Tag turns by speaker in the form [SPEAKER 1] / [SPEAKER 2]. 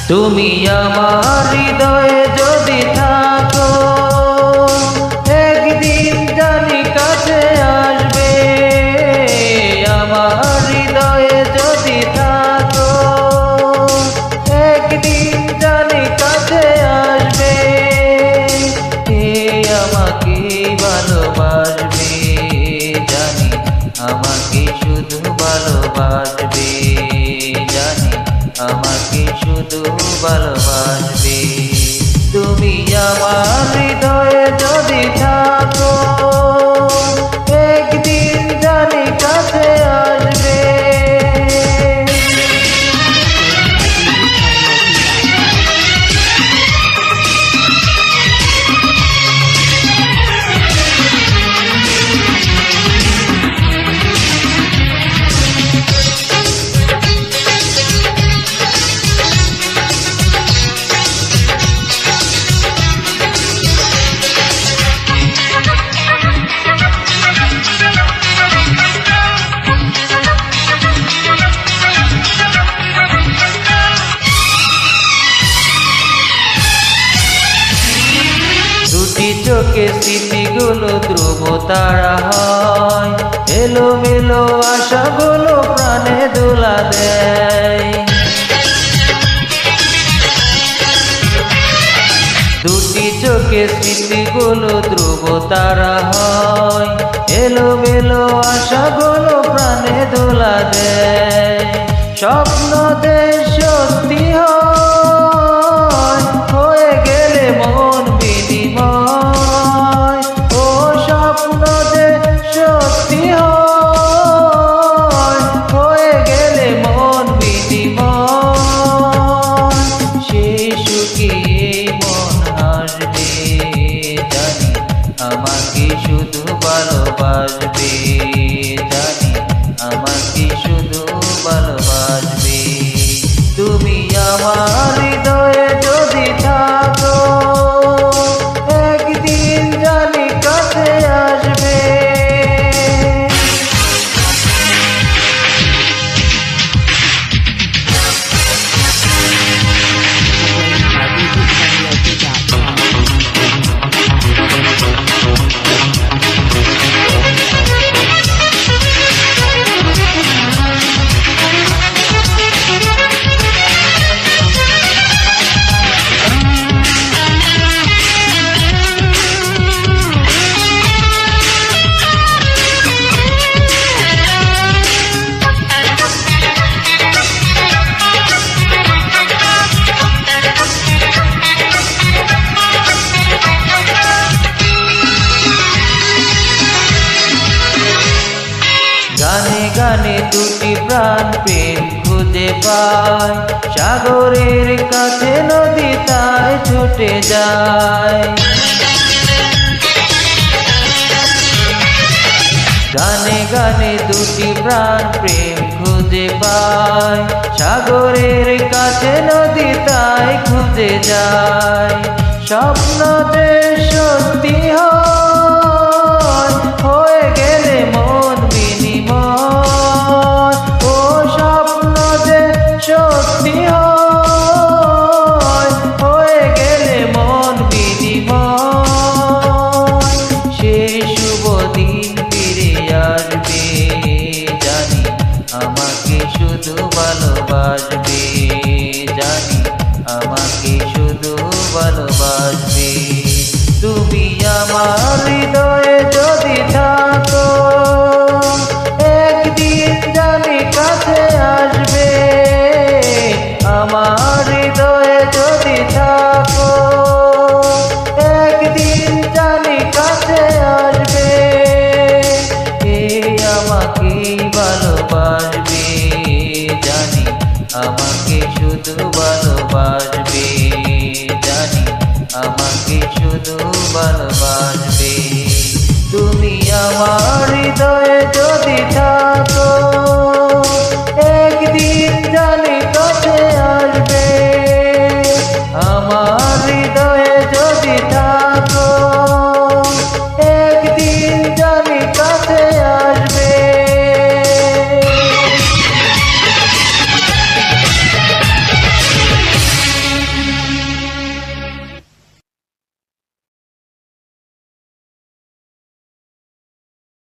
[SPEAKER 1] তুমি আমার হৃদয়ে যদি থাকো, একদিন জানি কাছে আসবে। আমার হৃদয়ে যদি থাকো, একদিন জানি কাছে আসবে। কে আমাকে ভালোবাসবে, জানি আমাকে শুধু ভালোবাসবে, জানি আমাকে শুধু ভালোবাসবে। তুমি আমার হৃদয়ে যদি থাকো, একদিন জানি কাছে আসবে। চোখে স্মৃতিগুলো ধ্রুব তারা হয়, এলোমেলো আশাগুলো প্রাণে দোলা দেয়। দুটি চোখে স্মৃতিগুলো ধ্রুব তারা হয়, এলোমেলো আশাগুলো প্রাণে দোলা দেয়। স্বপ্ন যে সত্যি হয়, হয়ে গেলে মন বিনিময়। ও স্বপ্ন যে সত্যি হয়, হয়ে গেলে মন বিনিময়। সেই সুখে মন হাসবে, জানি আমাকে শুধু ভালোবাসবে, জানি আমাকে শুধু ভালোবাসবে। তুমি আমার হৃদয়ে যদি থাকো, একদিন জানি কাছে আসবে। গানে গানে দুটি প্রাণ প্রেম খুঁজে পায়, সাগরের কাছে নদী তাই ছুটে যায়। গানে গানে দুটি প্রাণ প্রেম খুঁজে পায়, সাগরের কাছে নদী তাই খুঁজে যায়। স্বপ্ন যে সত্যি হয়, হয়ে গেলে মন বিনিময়। ও স্বপ্ন যে সত্যি হয়, হয়ে গেলে মন বিনিময়। সেই শুভ দিন ফিরে আসবে, জানি আমাকে শুধু ভালোবাসবে, জানি আমাকে শুধু ভালোবাসবে। তুমি আমার হৃদয়ে যদি থাকো, একদিন জানি কাছে আসবে। আমার হৃদয়ে যদি থাকো, একদিন জানি কাছে আসবে। কে আমাকে ভালোবাসবে, জানি আমাকে শুধু ভালোবাসবে, জানি আমাকে শুধু ভালোবাসবে। তুমি আমার হৃদয়ে যদি থাকো।